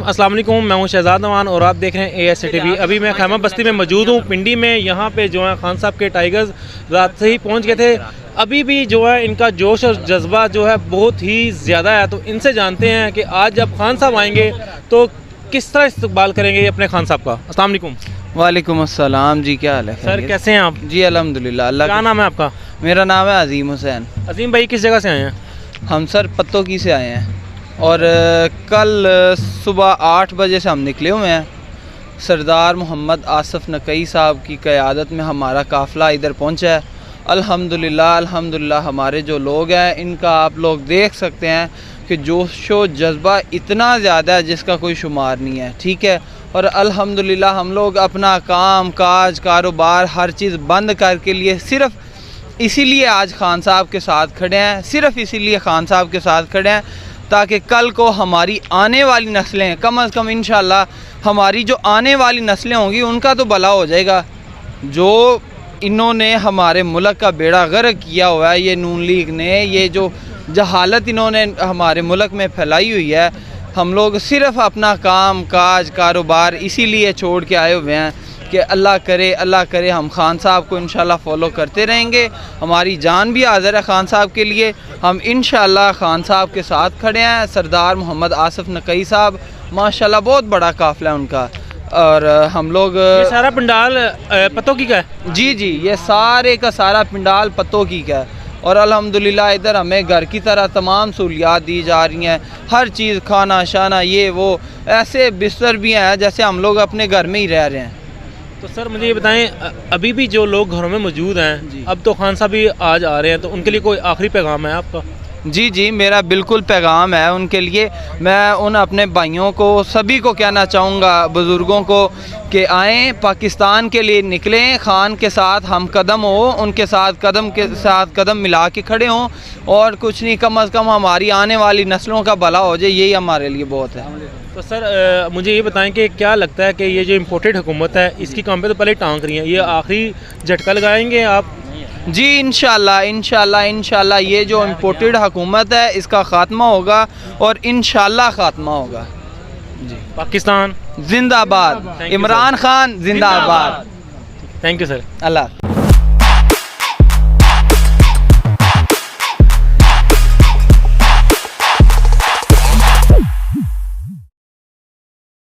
अस्सलाम वालेकुम, मैं हूं शहजाद नवान और आप देख रहे हैं ASTV। अभी मैं खैमा बस्ती में मौजूद हूं पिंडी में। यहाँ पे जो है खान साहब के टाइगर्स रात से ही पहुंच गए थे। अभी भी जो है इनका जोश और जज्बा जो है बहुत ही ज़्यादा है। तो इनसे जानते हैं कि आज जब खान साहब आएंगे तो किस तरह इस्तकबाल करेंगे अपने खान साहब का। अस्सलाम वालेकुम। वालेकुम अस्सलाम जी, क्या हाल है? सर कैसे हैं आप? जी अल्हम्दुलिल्लाह। अल्लाह क्या नाम है आपका? मेरा नाम है अजीम हुसैन। अजीम भाई किस जगह से आए हैं? हम सर पत्तों से आए हैं और कल सुबह 8 बजे से हम निकले हुए हैं। सरदार मोहम्मद आसिफ नकई साहब की क़यादत में हमारा काफ़िला इधर पहुंचा है। अल्हम्दुलिल्लाह अल्हम्दुलिल्लाह। हमारे जो लोग हैं इनका आप लोग देख सकते हैं कि जोश व जज्बा इतना ज़्यादा है जिसका कोई शुमार नहीं है, ठीक है। और अल्हम्दुलिल्लाह हम लोग अपना काम काज कारोबार हर चीज़ बंद करके लिए सिर्फ़ इसीलिए आज खान साहब के साथ खड़े हैं, सिर्फ़ इसीलिए खान साहब के साथ खड़े हैं ताकि कल को हमारी आने वाली नस्लें कम अज़ कम इंशाअल्लाह हमारी जो आने वाली नस्लें होंगी उनका तो भला हो जाएगा। जो इन्होंने हमारे मुल्क का बेड़ा गर्क किया हुआ है, ये नून लीग ने, ये जो जहालत इन्होंने हमारे मुल्क में फैलाई हुई है, हम लोग सिर्फ़ अपना काम काज कारोबार इसीलिए छोड़ के आए हुए हैं कि अल्लाह करे हम खान साहब को इंशाल्लाह फ़ॉलो करते रहेंगे। हमारी जान भी हाज़िर है खान साहब के लिए। हम इंशाल्लाह खान साहब के साथ खड़े हैं। सरदार मोहम्मद आसिफ नकई साहब माशाल्लाह बहुत बड़ा काफ़िला है उनका। और हम लोग ये सारा पंडाल पत्तों की का है? जी जी, ये सारे का सारा पंडाल पत्तों की का है। और अल्हम्दुलिल्लाह इधर हमें घर की तरह तमाम सहूलियात दी जा रही हैं, हर चीज़ खाना शाना ये वो, ऐसे बिस्तर भी हैं जैसे हम लोग अपने घर में ही रह रहे हैं। तो सर मुझे ये बताएं, अभी भी जो लोग घरों में मौजूद हैं, अब तो खान साहब भी आज आ रहे हैं, तो उनके लिए कोई आखिरी पैगाम है आपका? जी जी, मेरा बिल्कुल पैगाम है उनके लिए। मैं उन अपने भाइयों को सभी को कहना चाहूँगा, बुज़ुर्गों को, कि आएँ पाकिस्तान के लिए निकलें, खान के साथ हम कदम हो, उनके साथ कदम मिला के खड़े हों। और कुछ नहीं, कम अज़ कम हमारी आने वाली नस्लों का भला हो जाए, यही हमारे लिए बहुत है। तो सर मुझे ये बताएं कि क्या लगता है कि ये जो इम्पोर्टेड हुकूमत है इसकी काम पे तो पहले टांग रही है, ये आखिरी झटका लगाएंगे आप? जी इंशाल्लाह इंशाल्लाह इंशाल्लाह ये जो इम्पोर्टेड हुकूमत है इसका ख़ात्मा होगा और इंशाल्लाह ख़ात्मा होगा। जी, पाकिस्तान जिंदाबाद, इमरान खान जिंदाबाद। Thank you sir. अल्लाह।